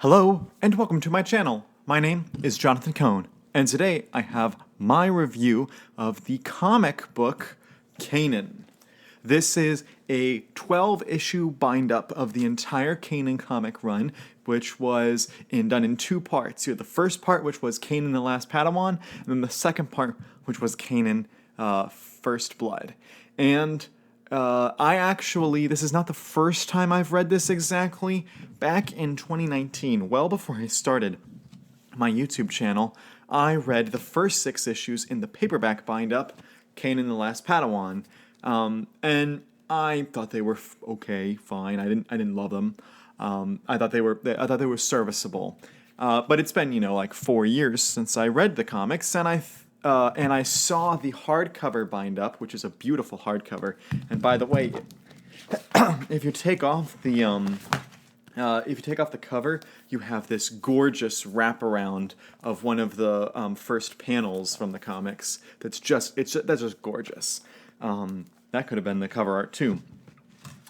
Hello, and welcome to my channel. My name is Jonathan Cohn, and today I have my review of the comic book Kanan. This is a 12-issue bind-up of the entire Kanan comic run, which was done in two parts. You had the first part, which was Kanan the Last Padawan, and then the second part, which was Kanan First Blood. And this is not the first time I've read this exactly. Back in 2019, well before I started my YouTube channel, I read the first 6 issues in the paperback bind-up, Kanan the Last Padawan, and I thought they were okay, fine. I didn't love them. I thought they were serviceable. But it's been like 4 years since I read the comics, and I saw the hardcover bind-up, which is a beautiful hardcover. And by the way, if you take off the cover, you have this gorgeous wraparound of one of the first panels from the comics. That's just gorgeous. That could have been the cover art too.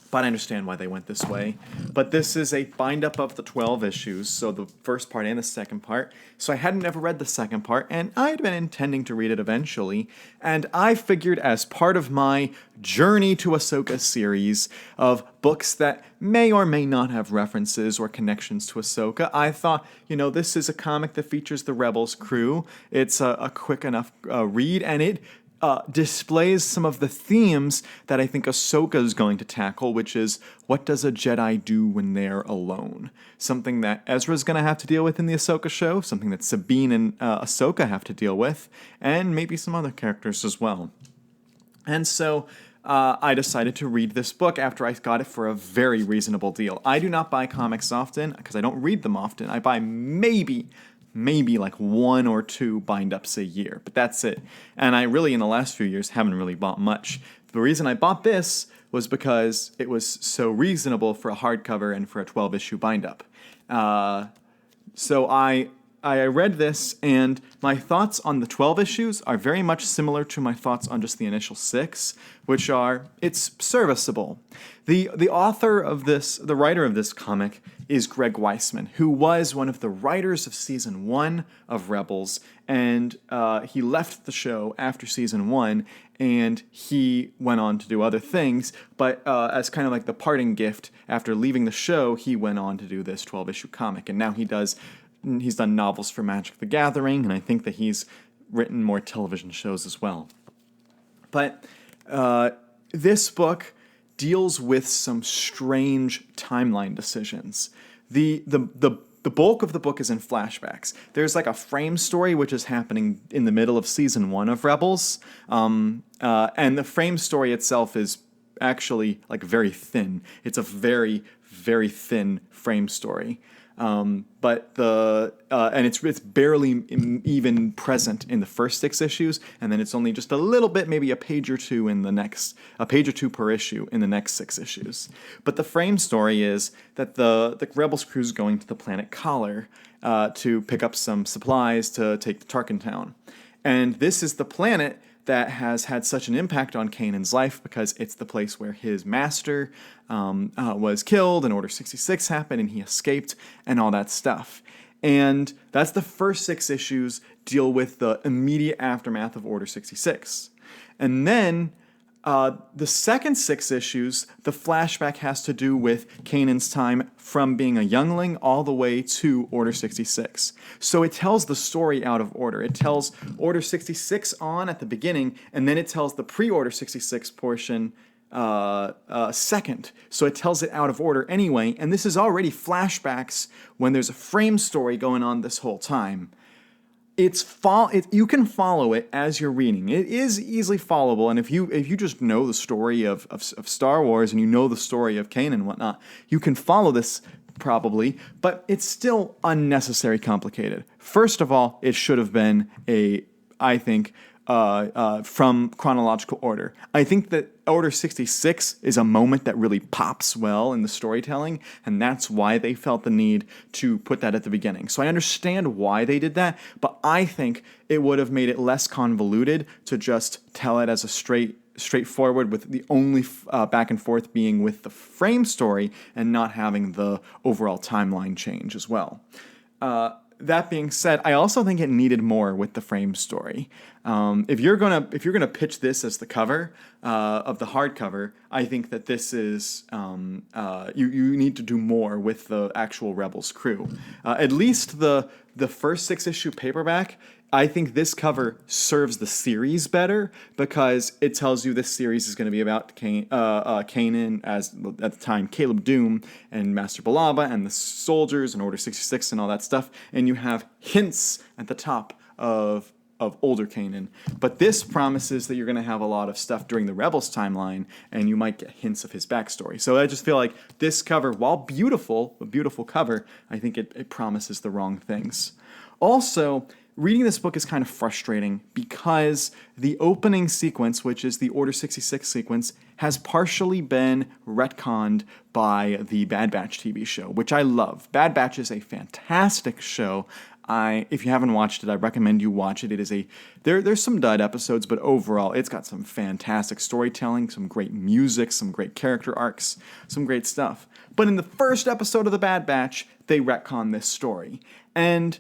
But I understand why they went this way. But this is a bind-up of the 12 issues, so the first part and the second part. So I hadn't ever read the second part, and I'd been intending to read it eventually. And I figured, as part of my Journey to Ahsoka series of books that may or may not have references or connections to Ahsoka, I thought, this is a comic that features the Rebels crew. It's a quick enough read, and it displays some of the themes that I think Ahsoka is going to tackle, which is, what does a Jedi do when they're alone? Something that Ezra's going to have to deal with in the Ahsoka show, something that Sabine and Ahsoka have to deal with, and maybe some other characters as well. And so I decided to read this book after I got it for a very reasonable deal. I do not buy comics often, because I don't read them often. I buy maybe like 1 or 2 bind-ups a year, but that's it. And I really, in the last few years, haven't really bought much. The reason I bought this was because it was so reasonable for a hardcover and for a 12-issue bind-up. So I read this, and my thoughts on the 12 issues are very much similar to my thoughts on just the initial 6, which are, it's serviceable. The author of this, the writer of this comic, is Greg Weisman, who was one of the writers of Season 1 of Rebels, and he left the show after Season 1, and he went on to do other things, but as kind of like the parting gift, after leaving the show, he went on to do this 12-issue comic, and now he's done novels for Magic the Gathering, and I think that he's written more television shows as well. But this book deals with some strange timeline decisions. The bulk of the book is in flashbacks. There's like a frame story which is happening in the middle of Season 1 of Rebels, and the frame story itself is actually like very thin. It's a very, very thin frame story. But it's barely even present in the first 6 issues, and then it's only just a little bit, maybe a page or two per issue in the next 6 issues. But the frame story is that the Rebels crew is going to the planet Collar to pick up some supplies to take to Tarkin Town, and this is the planet that has had such an impact on Kanan's life because it's the place where his master was killed and Order 66 happened and he escaped and all that stuff. And that's the first 6 issues deal with the immediate aftermath of Order 66. And then the second 6 issues, the flashback has to do with Kanan's time from being a youngling all the way to Order 66. So it tells the story out of order. It tells Order 66 on at the beginning, and then it tells the pre-Order 66 portion second. So it tells it out of order anyway, and this is already flashbacks when there's a frame story going on this whole time. You can follow it as you're reading. It is easily followable, and if you just know the story of Star Wars and you know the story of Kanan and whatnot, you can follow this probably, but it's still unnecessary complicated. First of all, it should have been from chronological order. I think that Order 66 is a moment that really pops well in the storytelling, and that's why they felt the need to put that at the beginning. So I understand why they did that, but I think it would have made it less convoluted to just tell it as a straight straightforward, with the only back and forth being with the frame story and not having the overall timeline change as well. That being said, I also think it needed more with the frame story. If you're gonna pitch this as the cover of the hardcover, I think that this is you need to do more with the actual Rebels crew. At least the first 6-issue paperback, I think this cover serves the series better because it tells you this series is going to be about Kanan, as at the time Caleb Doom and Master Balaba and the soldiers and Order 66 and all that stuff, and you have hints at the top of older Kanan. But this promises that you're going to have a lot of stuff during the Rebels timeline, and you might get hints of his backstory. So I just feel like this cover, while beautiful, a beautiful cover, I think it promises the wrong things. Also, reading this book is kind of frustrating because the opening sequence, which is the Order 66 sequence, has partially been retconned by the Bad Batch TV show, which I love. Bad Batch is a fantastic show. If you haven't watched it, I recommend you watch it. It is there's some dud episodes, but overall, it's got some fantastic storytelling, some great music, some great character arcs, some great stuff. But in the first episode of the Bad Batch, they retcon this story. And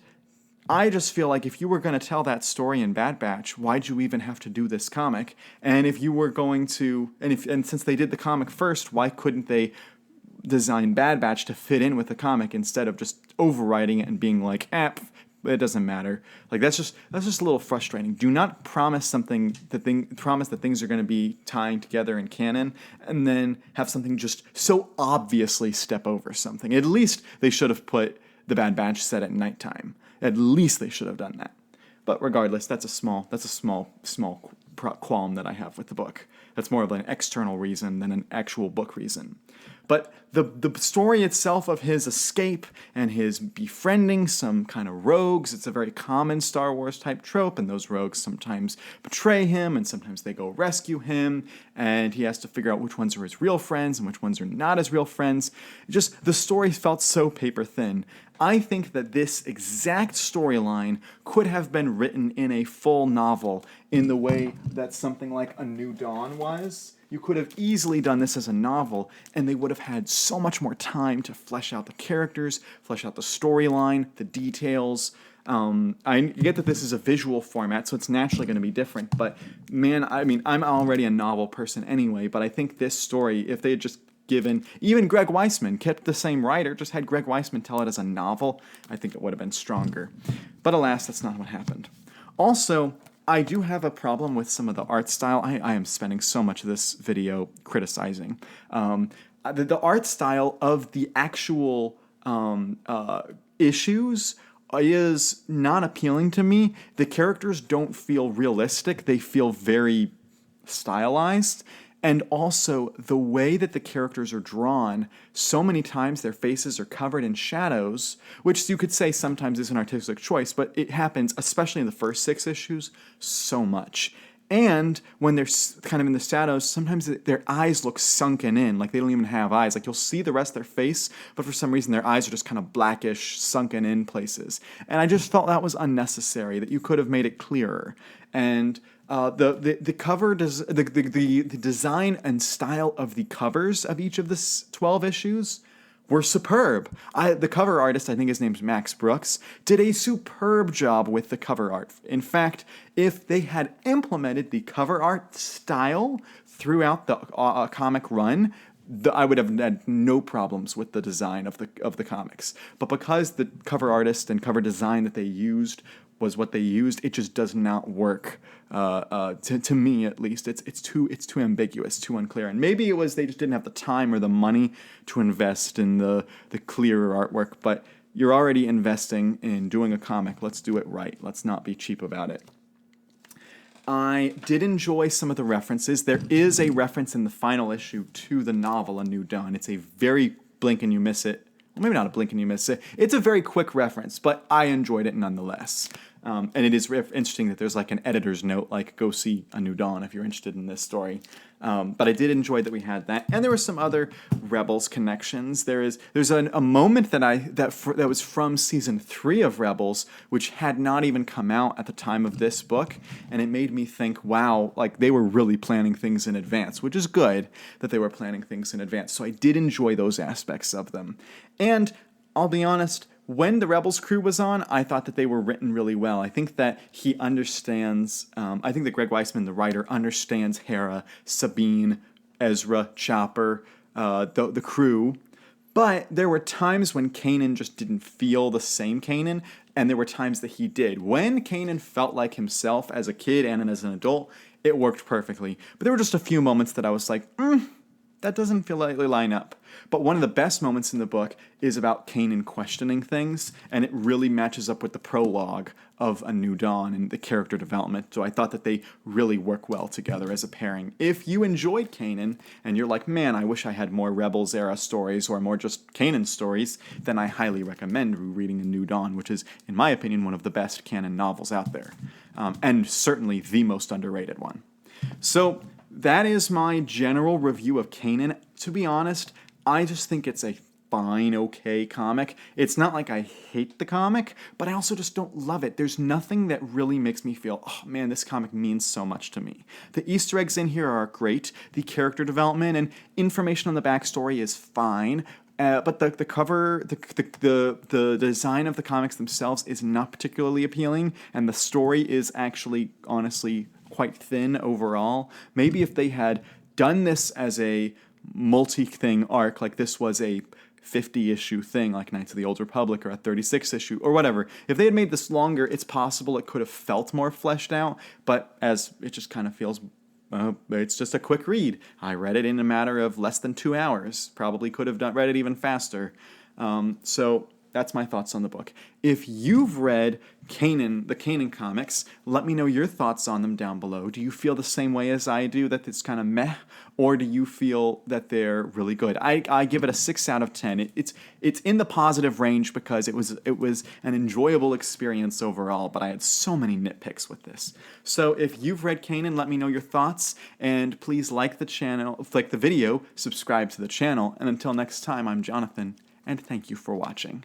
I just feel like if you were going to tell that story in Bad Batch, why'd you even have to do this comic? And if you were going to, and since they did the comic first, why couldn't they design Bad Batch to fit in with the comic instead of just overwriting it and being like, it doesn't matter. Like that's just a little frustrating. Do not promise promise that things are going to be tying together in canon, and then have something just so obviously step over something. At least they should have put the Bad Batch set at nighttime. At least they should have done that. But regardless, that's a small qualm that I have with the book. That's more of an external reason than an actual book reason. But the story itself of his escape and his befriending some kind of rogues, it's a very common Star Wars type trope, and those rogues sometimes betray him and sometimes they go rescue him, and he has to figure out which ones are his real friends and which ones are not his real friends. Just the story felt so paper thin. I think that this exact storyline could have been written in a full novel in the way that something like A New Dawn was. You could have easily done this as a novel, and they would have had so much more time to flesh out the characters, flesh out the storyline, the details. I get that this is a visual format, so it's naturally going to be different, but man, I mean, I'm already a novel person anyway, but I think this story, if they had just given, even Greg Weisman, kept the same writer, just had Greg Weisman tell it as a novel, I think it would have been stronger. But alas, that's not what happened. Also, I do have a problem with some of the art style. I am spending so much of this video criticizing. The art style of the actual issues is not appealing to me. The characters don't feel realistic. They feel very stylized. And also, the way that the characters are drawn, so many times their faces are covered in shadows, which you could say sometimes is an artistic choice, but it happens, especially in the first 6 issues, so much. And when they're kind of in the shadows, sometimes their eyes look sunken in, like they don't even have eyes. Like you'll see the rest of their face, but for some reason their eyes are just kind of blackish, sunken in places. And I just felt that was unnecessary, that you could have made it clearer. And the cover the design and style of the covers of each of the 12 issues were superb. The cover artist, I think his name's Max Brooks, did a superb job with the cover art. In fact, if they had implemented the cover art style throughout the comic run, I would have had no problems with the design of the comics. But because the cover artist and cover design that they used was what they used, it just does not work. To me, at least, it's too ambiguous, too unclear. And maybe it was they just didn't have the time or the money to invest in the clearer artwork. But you're already investing in doing a comic. Let's do it right. Let's not be cheap about it. I did enjoy some of the references. There is a reference in the final issue to the novel A New Dawn. It's a very blink and you miss it. Well, maybe not a blink and you miss it. It's a very quick reference, but I enjoyed it nonetheless. And it is interesting that there's like an editor's note, like go see A New Dawn if you're interested in this story. But I did enjoy that we had that, and there were some other Rebels connections. There's a moment that was from season 3 of Rebels, which had not even come out at the time of this book, and it made me think, wow, like they were really planning things in advance, which is good that they were planning things in advance. So I did enjoy those aspects of them, and I'll be honest. When the Rebels crew was on, I thought that they were written really well. I think that he understands, I think that Greg Weisman, the writer, understands Hera, Sabine, Ezra, Chopper, the crew. But there were times when Kanan just didn't feel the same Kanan, and there were times that he did. When Kanan felt like himself as a kid and as an adult, it worked perfectly. But there were just a few moments that I was like, that doesn't feel like they line up. But one of the best moments in the book is about Kanan questioning things, and it really matches up with the prologue of A New Dawn and the character development. So I thought that they really work well together as a pairing. If you enjoyed Kanan, and you're like, man, I wish I had more Rebels-era stories or more just Kanan stories, then I highly recommend reading A New Dawn, which is, in my opinion, one of the best canon novels out there. And certainly the most underrated one. So that is my general review of Kanan. To be honest, I just think it's a fine, okay comic. It's not like I hate the comic, but I also just don't love it. There's nothing that really makes me feel, oh man, this comic means so much to me. The Easter eggs in here are great. The character development and information on the backstory is fine. But the cover, the design of the comics themselves is not particularly appealing, and the story is actually, honestly, quite thin overall. Maybe if they had done this as a multi-thing arc, like this was a 50-issue thing, like Knights of the Old Republic, or a 36-issue, or whatever. If they had made this longer, it's possible it could have felt more fleshed out, but as it just kind of feels, it's just a quick read. I read it in a matter of less than 2 hours. Probably could have read it even faster. So that's my thoughts on the book. If you've read Kanan, the Kanan comics, let me know your thoughts on them down below. Do you feel the same way as I do, that it's kind of meh, or do you feel that they're really good? I give it a 6 out of 10. It's in the positive range because it was an enjoyable experience overall, but I had so many nitpicks with this. So if you've read Kanan, let me know your thoughts, and please like the channel, like the video, subscribe to the channel, and until next time, I'm Jonathan, and thank you for watching.